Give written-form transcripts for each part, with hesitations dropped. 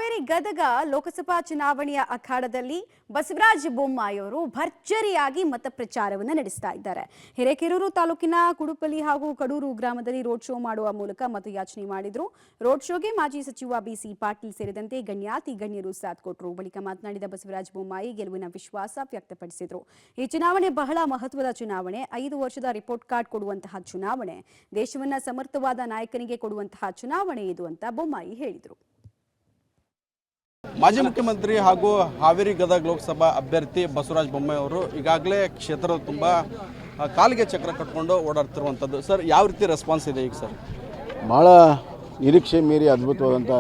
ಹಾವೇರಿ ಗದಗ ಲೋಕಸಭಾ ಚುನಾವಣೆಯ ಅಖಾಡದಲ್ಲಿ ಬಸವರಾಜ ಬೊಮ್ಮಾಯಿ ಅವರು ಭರ್ಜರಿಯಾಗಿ ಮತ ಪ್ರಚಾರವನ್ನು ನಡೆಸ್ತಾ ಇದ್ದಾರೆ. ಹಿರೇಕೆರೂರು ತಾಲೂಕಿನ ಕುಡುಪಲ್ಲಿ ಹಾಗೂ ಕಡೂರು ಗ್ರಾಮದಲ್ಲಿ ರೋಡ್ ಶೋ ಮಾಡುವ ಮೂಲಕ ಮತಯಾಚನೆ ಮಾಡಿದ್ರು. ರೋಡ್ ಶೋಗೆ ಮಾಜಿ ಸಚಿವ ಬಿಸಿ ಪಾಟೀಲ್ ಸೇರಿದಂತೆ ಗಣ್ಯಾತಿ ಗಣ್ಯರು ಸಾಥ್ ಕೊಟ್ಟರು. ಬಳಿಕ ಮಾತನಾಡಿದ ಬಸವರಾಜ ಬೊಮ್ಮಾಯಿ ಗೆಲುವಿನ ವಿಶ್ವಾಸ ವ್ಯಕ್ತಪಡಿಸಿದರು. ಈ ಚುನಾವಣೆ ಬಹಳ ಮಹತ್ವದ ಚುನಾವಣೆ, 5 ವರ್ಷದ ರಿಪೋರ್ಟ್ ಕಾರ್ಡ್ ಕೊಡುವಂತಹ ಚುನಾವಣೆ, ದೇಶವನ್ನ ಸಮರ್ಥವಾದ ನಾಯಕನಿಗೆ ಕೊಡುವಂತಹ ಚುನಾವಣೆ ಇದು ಅಂತ ಬೊಮ್ಮಾಯಿ ಹೇಳಿದರು. ಮಾಜಿ ಮುಖ್ಯಮಂತ್ರಿ ಹಾಗೂ ಹಾವೇರಿ ಗದಗ ಲೋಕಸಭಾ ಅಭ್ಯರ್ಥಿ ಬಸವರಾಜ ಬೊಮ್ಮಾಯಿ ಅವರು ಈಗಾಗಲೇ ಕ್ಷೇತ್ರದ ತುಂಬ ಕಾಲಿಗೆ ಚಕ್ರ ಕಟ್ಕೊಂಡು ಓಡಾಡ್ತಿರುವಂಥದ್ದು. ಸರ್, ಯಾವ ರೀತಿ ರೆಸ್ಪಾನ್ಸ್ ಇದೆ ಈಗ? ಸರ್, ಭಾಳ ನಿರೀಕ್ಷೆ ಮೀರಿ ಅದ್ಭುತವಾದಂಥ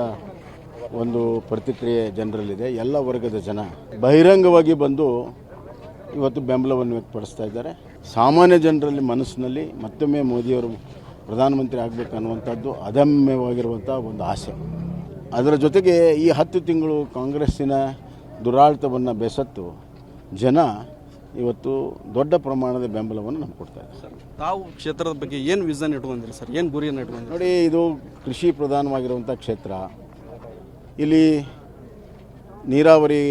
ಒಂದು ಪ್ರತಿಕ್ರಿಯೆ ಜನರಲ್ಲಿದೆ. ಎಲ್ಲ ವರ್ಗದ ಜನ ಬಹಿರಂಗವಾಗಿ ಬಂದು ಇವತ್ತು ಬೆಂಬಲವನ್ನು ವ್ಯಕ್ತಪಡಿಸ್ತಾ ಇದ್ದಾರೆ. ಸಾಮಾನ್ಯ ಜನರಲ್ಲಿ ಮನಸ್ಸಿನಲ್ಲಿ ಮತ್ತೊಮ್ಮೆ ಮೋದಿಯವರು ಪ್ರಧಾನಮಂತ್ರಿ ಆಗಬೇಕನ್ನುವಂಥದ್ದು ಅದಮ್ಯವಾಗಿರುವಂಥ ಒಂದು ಆಸೆ. ಅದರ ಜೊತೆಗೆ ಈ 10 ತಿಂಗಳು ಕಾಂಗ್ರೆಸ್ಸಿನ ದುರಾಡಳಿತವನ್ನು ಬೆಸತ್ತು ಜನ ಇವತ್ತು ದೊಡ್ಡ ಪ್ರಮಾಣದ ಬೆಂಬಲವನ್ನು ನಮ್ಗೆ ಕೊಡ್ತಾ ಇದ್ದಾರೆ. ಸರ್, ತಾವು ಕ್ಷೇತ್ರದ ಬಗ್ಗೆ ಏನು ವಿಷನ್ ಇಟ್ಕೊಂಡಿರಿ ಸರ್? ಏನು ಗುರಿಯನ್ನು ಇಟ್ಕೊಂಡಿರಿ? ನೋಡಿ, ಇದು ಕೃಷಿ ಪ್ರಧಾನವಾಗಿರುವಂಥ ಕ್ಷೇತ್ರ. ಇಲ್ಲಿ ನೀರಾವರಿ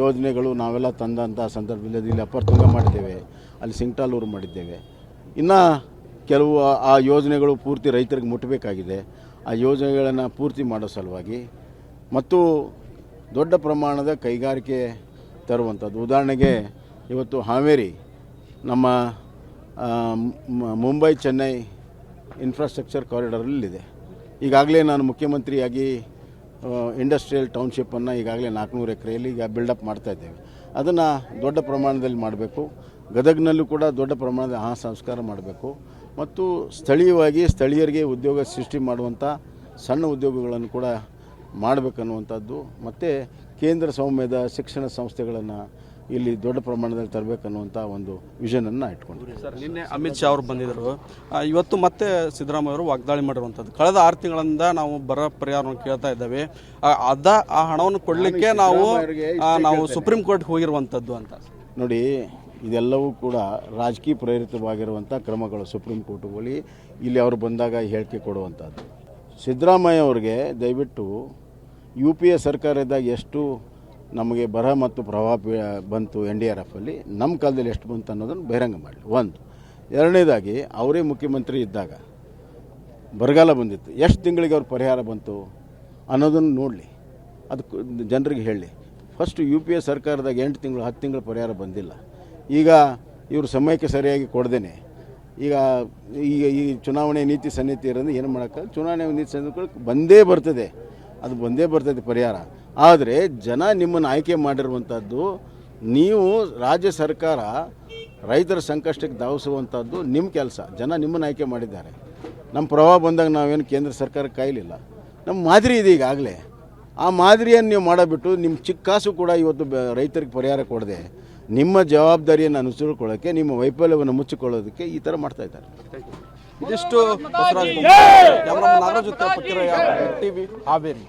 ಯೋಜನೆಗಳು ನಾವೆಲ್ಲ ತಂದಂಥ ಸಂದರ್ಭದಲ್ಲಿ ಇಲ್ಲಿ ಅಪ್ಪರ್ ತುಂಗ ಮಾಡಿದ್ದೇವೆ, ಅಲ್ಲಿ ಸಿಂಗ್ಟಾಲೂರು ಮಾಡಿದ್ದೇವೆ. ಇನ್ನು ಕೆಲವು ಆ ಯೋಜನೆಗಳು ಪೂರ್ತಿ ರೈತರಿಗೆ ಮುಟ್ಟಬೇಕಾಗಿದೆ. ಆ ಯೋಜನೆಗಳನ್ನು ಪೂರ್ತಿ ಮಾಡೋ ಸಲುವಾಗಿ ಮತ್ತು ದೊಡ್ಡ ಪ್ರಮಾಣದ ಕೈಗಾರಿಕೆ ತರುವಂಥದ್ದು. ಉದಾಹರಣೆಗೆ ಇವತ್ತು ಹಾವೇರಿ ನಮ್ಮ ಮುಂಬೈ ಚೆನ್ನೈ ಇನ್ಫ್ರಾಸ್ಟ್ರಕ್ಚರ್ ಕಾರಿಡಾರಲ್ಲಿದೆ. ಈಗಾಗಲೇ ನಾನು ಮುಖ್ಯಮಂತ್ರಿಯಾಗಿ ಇಂಡಸ್ಟ್ರಿಯಲ್ ಟೌನ್ಶಿಪ್ಪನ್ನು ಈಗಾಗಲೇ 400 ಎಕರೆಯಲ್ಲಿ ಈಗ ಬಿಲ್ಡಪ್ ಮಾಡ್ತಾಯಿದ್ದೇವೆ. ಅದನ್ನು ದೊಡ್ಡ ಪ್ರಮಾಣದಲ್ಲಿ ಮಾಡಬೇಕು. ಗದಗ್ನಲ್ಲೂ ಕೂಡ ದೊಡ್ಡ ಪ್ರಮಾಣದ ಸಂಸ್ಕಾರ ಮಾಡಬೇಕು ಮತ್ತು ಸ್ಥಳೀಯವಾಗಿ ಸ್ಥಳೀಯರಿಗೆ ಉದ್ಯೋಗ ಸೃಷ್ಟಿ ಮಾಡುವಂಥ ಸಣ್ಣ ಉದ್ಯೋಗಗಳನ್ನು ಕೂಡ ಮಾಡಬೇಕನ್ನುವಂಥದ್ದು ಮತ್ತು ಕೇಂದ್ರ ಸ್ವಾಮ್ಯದ ಶಿಕ್ಷಣ ಸಂಸ್ಥೆಗಳನ್ನು ಇಲ್ಲಿ ದೊಡ್ಡ ಪ್ರಮಾಣದಲ್ಲಿ ತರಬೇಕನ್ನುವಂಥ ಒಂದು ವಿಷನನ್ನು ಇಟ್ಕೊಂಡಿದ್ದೀವಿ. ಸರ್, ನಿನ್ನೆ ಅಮಿತ್ ಶಾ ಅವರು ಬಂದಿದ್ದರು. ಇವತ್ತು ಮತ್ತೆ ಸಿದ್ದರಾಮಯ್ಯ ಅವರು ವಾಗ್ದಾಳಿ ಮಾಡಿರುವಂಥದ್ದು. ಕಳೆದ 6 ತಿಂಗಳಿಂದ ನಾವು ಬರ ಪರಿಹಾರವನ್ನು ಕೇಳ್ತಾ ಇದ್ದೇವೆ, ಆ ಹಣವನ್ನು ಕೊಡಲಿಕ್ಕೆ ನಾವು ಸುಪ್ರೀಂ ಕೋರ್ಟ್ಗೆ ಹೋಗಿರುವಂಥದ್ದು ಅಂತ. ನೋಡಿ, ಇದೆಲ್ಲವೂ ಕೂಡ ರಾಜಕೀಯ ಪ್ರೇರಿತವಾಗಿರುವಂಥ ಕ್ರಮಗಳು. ಸುಪ್ರೀಂ ಕೋರ್ಟ್ ಹೋಗಿ ಇಲ್ಲಿ ಅವರು ಬಂದಾಗ ಹೇಳಿಕೆ ಕೊಡುವಂಥದ್ದು. ಸಿದ್ದರಾಮಯ್ಯ ಅವರಿಗೆ ದಯವಿಟ್ಟು UPA ಸರ್ಕಾರದಾಗ ಎಷ್ಟು ನಮಗೆ ಬರ ಮತ್ತು ಪ್ರವಾಹ ಬಂತು NDRFಲ್ಲಿ, ನಮ್ಮ ಕಾಲದಲ್ಲಿ ಎಷ್ಟು ಬಂತು ಅನ್ನೋದನ್ನು ಬಹಿರಂಗ ಮಾಡಲಿ. ಒಂದು. ಎರಡನೇದಾಗಿ ಅವರೇ ಮುಖ್ಯಮಂತ್ರಿ ಇದ್ದಾಗ ಬರಗಾಲ ಬಂದಿತ್ತು, ಎಷ್ಟು ತಿಂಗಳಿಗೆ ಅವ್ರ ಪರಿಹಾರ ಬಂತು ಅನ್ನೋದನ್ನು ನೋಡಲಿ, ಅದಕ್ಕೆ ಜನರಿಗೆ ಹೇಳಿ. ಫಸ್ಟು UPA ಸರ್ಕಾರದಾಗ 8 ತಿಂಗಳು 10 ತಿಂಗಳು ಪರಿಹಾರ ಬಂದಿಲ್ಲ. ಈಗ ಇವರು ಸಮಯಕ್ಕೆ ಸರಿಯಾಗಿ ಕೊಡ್ದೇನೆ ಈಗ ಈ ಚುನಾವಣೆ ನೀತಿ ಸನ್ನಿತಿ ಇರೋದು ಏನು ಮಾಡೋಕ್ಕಾಗ, ಚುನಾವಣೆ ನೀತಿ ಸನ್ನಿತಿ ಬಂದೇ ಬರ್ತದೆ, ಅದು ಬಂದೇ ಬರ್ತದೆ ಪರಿಹಾರ. ಆದರೆ ಜನ ನಿಮ್ಮನ್ನು ಆಯ್ಕೆ ಮಾಡಿರುವಂಥದ್ದು, ನೀವು ರಾಜ್ಯ ಸರ್ಕಾರ ರೈತರ ಸಂಕಷ್ಟಕ್ಕೆ ಧಾವಿಸುವಂಥದ್ದು ನಿಮ್ಮ ಕೆಲಸ. ಜನ ನಿಮ್ಮನ್ನು ಆಯ್ಕೆ ಮಾಡಿದ್ದಾರೆ. ನಮ್ಮ ಪ್ರವಾಹ ಬಂದಾಗ ನಾವೇನು ಕೇಂದ್ರ ಸರ್ಕಾರಕ್ಕೆ ಕಾಯಲಿಲ್ಲ. ನಮ್ಮ ಮಾದರಿ ಇದೆ ಈಗಾಗಲೇ. ಆ ಮಾದರಿಯನ್ನು ನೀವು ಮಾಡಬಿಟ್ಟು ನಿಮ್ಮ ಚಿಕ್ಕ ಕಾಸು ಕೂಡ ಇವತ್ತು ರೈತರಿಗೆ ಪರಿಹಾರ ಕೊಡದೆ ನಿಮ್ಮ ಜವಾಬ್ದಾರಿಯನ್ನು ಅನುಸರಿಸಿಕೊಳ್ಳೋಕ್ಕೆ, ನಿಮ್ಮ ವೈಫಲ್ಯವನ್ನು ಮುಚ್ಚಿಕೊಳ್ಳೋದಕ್ಕೆ ಈ ಥರ ಮಾಡ್ತಾ ಇದ್ದಾರೆ. ಇದಿಷ್ಟು ಬಸವರಾಜ ನಾಗರಾಜ್ ಟಿವಿ ಹಾವೇರಿ.